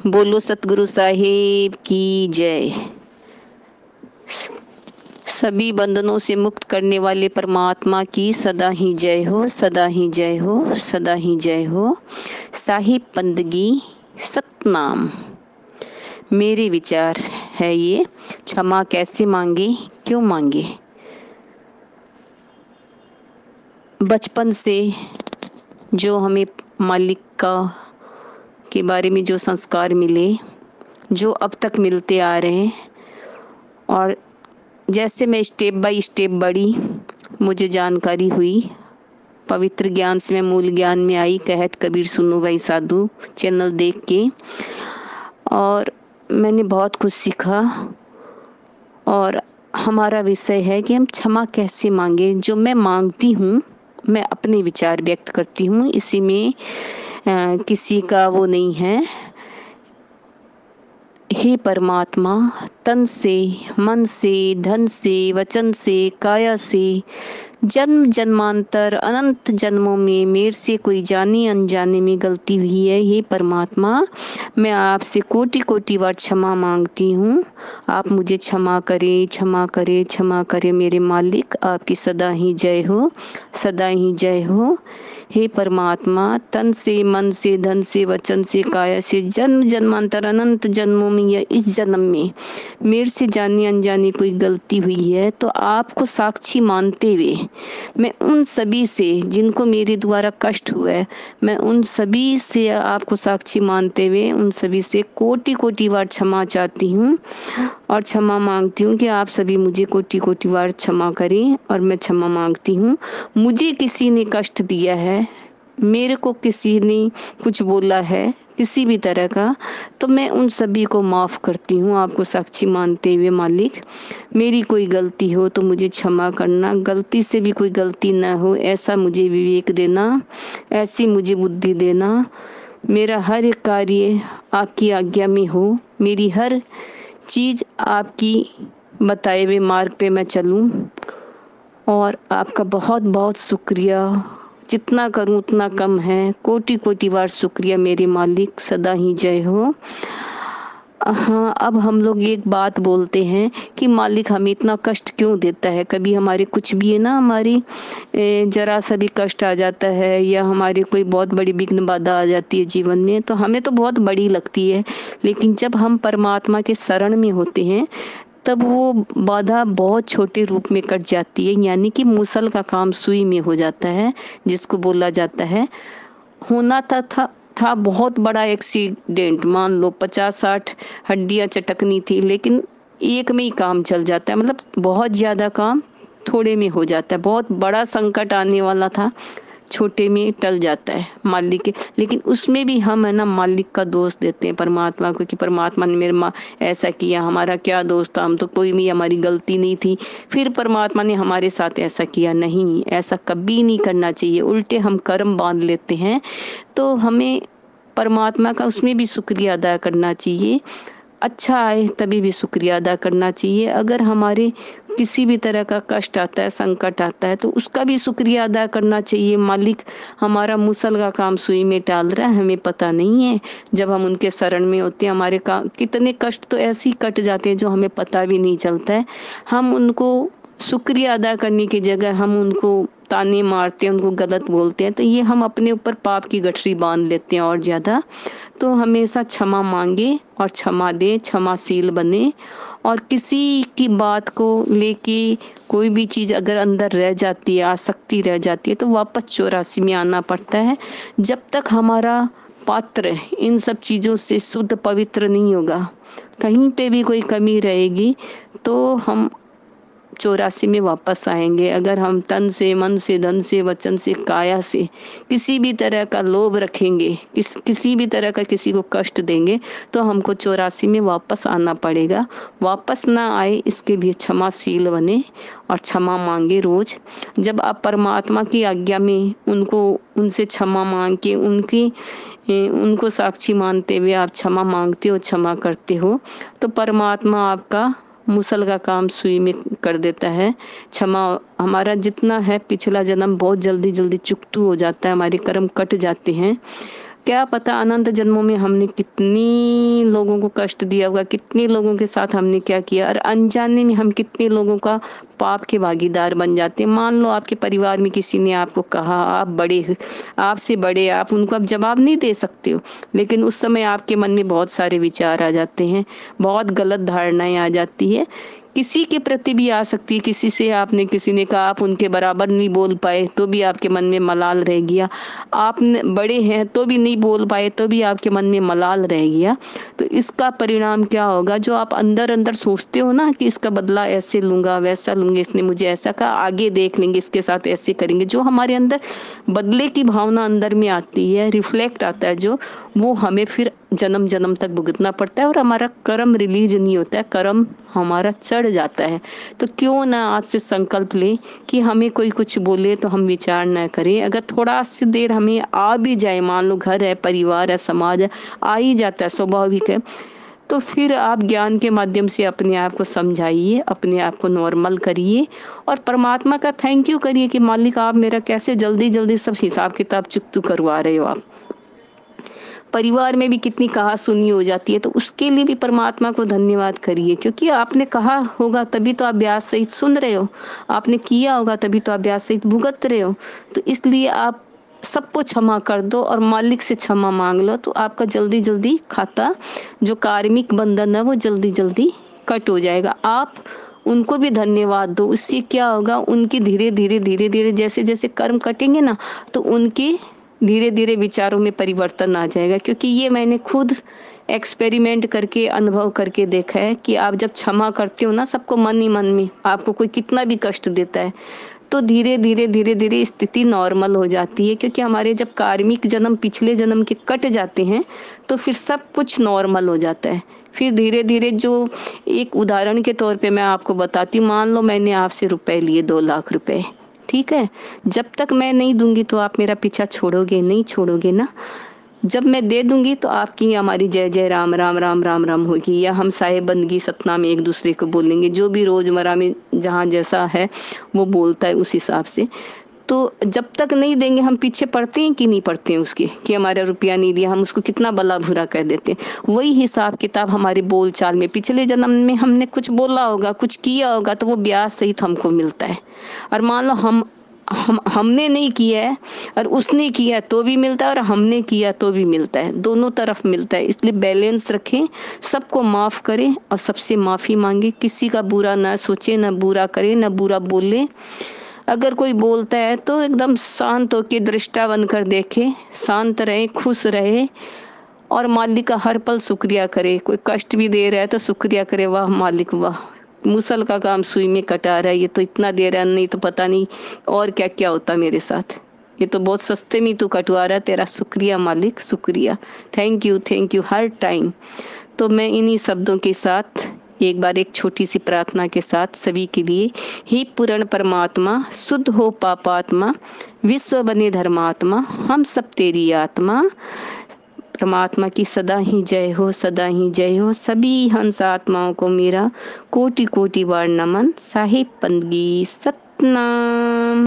बोलो सतगुरु साहिब की जय। सभी बंधनों से मुक्त करने वाले परमात्मा की सदा ही जय हो, सदा ही जय हो, सदा ही जय हो। साहिब बंदगी सतनाम। मेरे विचार है ये, क्षमा कैसे मांगे, क्यों मांगे। बचपन से जो हमें मालिक का के बारे में जो संस्कार मिले, जो अब तक मिलते आ रहे हैं, और जैसे मैं स्टेप बाय स्टेप बढ़ी, मुझे जानकारी हुई, पवित्र ज्ञान से मैं मूल ज्ञान में आई। कहत कबीर सुनो भाई साधु चैनल देख के, और मैंने बहुत कुछ सीखा। और हमारा विषय है कि हम क्षमा कैसे मांगे। जो मैं मांगती हूँ, मैं अपने विचार व्यक्त करती हूँ, इसी में किसी का वो नहीं है। हे परमात्मा, तन से, मन से, धन से, वचन से, काया से, जन्म जन्मांतर अनंत जन्मों में मेरे से कोई जाने अनजाने में गलती हुई है। हे परमात्मा, मैं आपसे कोटि कोटि बार क्षमा मांगती हूँ। आप मुझे क्षमा करें, क्षमा करें, क्षमा करें। मेरे मालिक, आपकी सदा ही जय हो, सदा ही जय हो। हे परमात्मा, तन से, मन से, धन से, वचन से, काया से, जन्म जन्मांतर अनंत जन्मों में या इस जन्म में मेरे से जानी अनजानी कोई गलती हुई है तो आपको साक्षी मानते हुए मैं उन सभी से जिनको मेरे द्वारा कष्ट हुआ है, मैं उन सभी से आपको साक्षी मानते हुए उन सभी से कोटि कोटि बार क्षमा चाहती हूँ और क्षमा मांगती हूँ कि आप सभी मुझे कोटि कोटि बार क्षमा करें। और मैं क्षमा मांगती हूँ, मुझे किसी ने कष्ट दिया है, मेरे को किसी ने कुछ बोला है किसी भी तरह का, तो मैं उन सभी को माफ़ करती हूँ आपको साक्षी मानते हुए। मालिक, मेरी कोई गलती हो तो मुझे क्षमा करना, गलती से भी कोई गलती ना हो ऐसा मुझे विवेक देना, ऐसी मुझे बुद्धि देना। मेरा हर एक कार्य आपकी आज्ञा में हो, मेरी हर चीज़ आपकी बताए हुए मार्ग पे मैं चलूँ। और आपका बहुत बहुत शुक्रिया, जितना करूं उतना कम है। कोटि कोटि बार शुक्रिया मेरे मालिक, सदा ही जय हो। हाँ, अब हम लोग एक बात बोलते हैं कि मालिक हमें इतना कष्ट क्यों देता है। कभी हमारे कुछ भी है ना, हमारी जरा सा भी कष्ट आ जाता है या हमारी कोई बहुत बड़ी विघ्न बाधा आ जाती है जीवन में, तो हमें तो बहुत बड़ी लगती है। लेकिन जब हम परमात्मा के शरण में होते हैं तब वो बाधा बहुत छोटे रूप में कट जाती है, यानी कि मूसल का काम सुई में हो जाता है, जिसको बोला जाता है। होना था बहुत बड़ा एक्सीडेंट, मान लो 50-60 हड्डियां चटकनी थी, लेकिन एक में ही काम चल जाता है। मतलब बहुत ज़्यादा काम थोड़े में हो जाता है। बहुत बड़ा संकट आने वाला था, छोटे में टल जाता है मालिक के। लेकिन उसमें भी हम है ना मालिक का दोष देते हैं परमात्मा को कि परमात्मा ने मेरे माँ ऐसा किया, हमारा क्या दोष था, हम तो कोई भी हमारी गलती नहीं थी, फिर परमात्मा ने हमारे साथ ऐसा किया। नहीं, ऐसा कभी नहीं करना चाहिए, उल्टे हम कर्म बांध लेते हैं। तो हमें परमात्मा का उसमें भी शुक्रिया अदा करना चाहिए। अच्छा आए तभी भी शुक्रिया अदा करना चाहिए। अगर हमारे किसी भी तरह का कष्ट आता है, संकट आता है, तो उसका भी शुक्रिया अदा करना चाहिए। मालिक हमारा मुसल का काम सुई में टाल रहा है, हमें पता नहीं है। जब हम उनके शरण में होते हैं, हमारे काम कितने कष्ट तो ऐसे ही कट जाते हैं जो हमें पता भी नहीं चलता है। हम उनको शुक्रिया अदा करने की जगह हम उनको ताने मारते हैं, उनको गलत बोलते हैं, तो ये हम अपने ऊपर पाप की गठरी बांध लेते हैं और ज़्यादा। तो हमेशा क्षमा मांगे और क्षमा दे, क्षमाशील बने। और किसी की बात को लेके कोई भी चीज़ अगर अंदर रह जाती है, आसक्ति रह जाती है, तो वापस 84 में आना पड़ता है। जब तक हमारा पात्र इन सब चीज़ों से शुद्ध पवित्र नहीं होगा, कहीं पे भी कोई कमी रहेगी, तो हम 84 में वापस आएंगे। अगर हम तन से, मन से, धन से, वचन से, काया से किसी भी तरह का लोभ रखेंगे, किसी भी तरह का किसी को कष्ट देंगे, तो हमको 84 में वापस आना पड़ेगा। वापस ना आए इसके लिए क्षमाशील बने और क्षमा मांगे रोज। जब आप परमात्मा की आज्ञा में उनसे क्षमा मांग के उनको साक्षी मानते हुए आप क्षमा मांगते हो, क्षमा करते हो, तो परमात्मा आपका मुसल का काम सुई में कर देता है। क्षमा हमारा जितना है पिछला जन्म बहुत जल्दी जल्दी चुकतू हो जाता है, हमारे कर्म कट जाते हैं। क्या पता अनंत जन्मों में हमने कितनी लोगों को कष्ट दिया होगा, कितने लोगों के साथ हमने क्या किया, और अनजाने में हम कितने लोगों का पाप के भागीदार बन जाते हैं। मान लो आपके परिवार में किसी ने आपको कहा, आप बड़े, आपसे बड़े, आप उनको अब जवाब नहीं दे सकते हो, लेकिन उस समय आपके मन में बहुत सारे विचार आ जाते हैं, बहुत गलत धारणाएं आ जाती है, किसी के प्रति भी आ सकती है। किसी से आपने, किसी ने कहा, आप उनके बराबर नहीं बोल पाए तो भी आपके मन में मलाल रह गया, आपने बड़े हैं तो भी नहीं बोल पाए तो भी आपके मन में मलाल रह गया। तो इसका परिणाम क्या होगा, जो आप अंदर अंदर सोचते हो ना कि इसका बदला ऐसे लूंगा, वैसा लूंगे, इसने मुझे ऐसा कहा, आगे देख लेंगे, इसके साथ ऐसे करेंगे, जो हमारे अंदर बदले की भावना अंदर में आती है, रिफ्लेक्ट आता है जो, वो हमें फिर जन्म जन्म तक भुगतना पड़ता है, और हमारा कर्म रिलीज नहीं होता है, कर्म हमारा चढ़ जाता है। तो क्यों ना आज से संकल्प लें कि हमें कोई कुछ बोले तो हम विचार ना करें। अगर थोड़ा सी देर हमें आ भी जाए, मान लो घर है, परिवार है, समाज है, आ ही जाता है, स्वाभाविक है, तो फिर आप ज्ञान के माध्यम से अपने आप को समझाइए, अपने आप को नॉर्मल करिए, और परमात्मा का थैंक यू करिए कि मालिक आप मेरा कैसे जल्दी जल्दी सब हिसाब किताब चुकतू करवा रहे हो। आप परिवार में भी कितनी कहा सुनी हो जाती है, तो उसके लिए भी परमात्मा को धन्यवाद करिए, क्योंकि आपने कहा होगा तभी तो आप ब्याज सहित सुन रहे हो, आपने किया होगा तभी तो आप ब्याज सहित भुगत रहे हो। तो इसलिए आप सबको क्षमा कर दो और मालिक से क्षमा मांग लो, तो आपका जल्दी जल्दी खाता, जो कार्मिक बंधन है वो जल्दी जल्दी कट हो जाएगा। आप उनको भी धन्यवाद दो, उससे क्या होगा, उनकी धीरे धीरे धीरे धीरे जैसे जैसे कर्म कटेंगे ना, तो उनके धीरे धीरे विचारों में परिवर्तन आ जाएगा। क्योंकि ये मैंने खुद एक्सपेरिमेंट करके, अनुभव करके देखा है कि आप जब क्षमा करते हो ना सबको, मन ही मन में, आपको कोई कितना भी कष्ट देता है, तो धीरे धीरे धीरे धीरे स्थिति नॉर्मल हो जाती है। क्योंकि हमारे जब कार्मिक जन्म पिछले जन्म के कट जाते हैं तो फिर सब कुछ नॉर्मल हो जाता है। फिर धीरे धीरे, जो एक उदाहरण के तौर पे मैं आपको बताती हूँ, मान लो मैंने आपसे रुपए लिए, 2 लाख रुपए, ठीक है, जब तक मैं नहीं दूंगी तो आप मेरा पीछा छोड़ोगे नहीं, छोड़ोगे ना। जब मैं दे दूंगी तो आपकी हमारी जय जय राम राम राम राम राम होगी, या हम साहेब बंदगी सतना में एक दूसरे को बोलेंगे, जो भी रोजमर्रा में जहाँ जैसा है वो बोलता है उस हिसाब से। तो जब तक नहीं देंगे हम पीछे पड़ते हैं कि नहीं पड़ते हैं उसके, कि हमारा रुपया नहीं दिया, हम उसको कितना भला बुरा कह देते हैं। वही हिसाब किताब हमारे बोल चाल में, पिछले जन्म में हमने कुछ बोला होगा, कुछ किया होगा, तो वो ब्याज सहित हमको मिलता है। और मान लो हमने नहीं किया है और उसने किया तो भी मिलता है, और हमने किया तो भी मिलता है, दोनों तरफ मिलता है। इसलिए बैलेंस रखें, सबको माफ़ करें और सबसे माफ़ी मांगे, किसी का बुरा ना सोचे, ना बुरा करे, ना बुरा बोले। अगर कोई बोलता है तो एकदम शांत होकर दृष्टा बनकर देखे, शांत रहे, खुश रहे, और मालिक का हर पल शुक्रिया करे। कोई कष्ट भी दे रहा है तो शुक्रिया करे, वाह मालिक वाह, मुसल का काम सुई में कटा रहा है, ये तो इतना दे रहा है, नहीं तो पता नहीं और क्या क्या होता मेरे साथ, ये तो बहुत सस्ते में तू कटवा रहा है, तेरा शुक्रिया मालिक, शुक्रिया, थैंक यू हर टाइम। तो मैं इन्हीं शब्दों के साथ एक बार एक छोटी सी प्रार्थना के साथ सभी के लिए, हे पूर्ण परमात्मा, शुद्ध हो पापात्मा, विश्व बने धर्मात्मा, हम सब तेरी आत्मा, परमात्मा की सदा ही जय हो, सदा ही जय हो। सभी हंस आत्माओं को मेरा कोटि कोटि बार नमन। साहिब बंदगी सतनाम।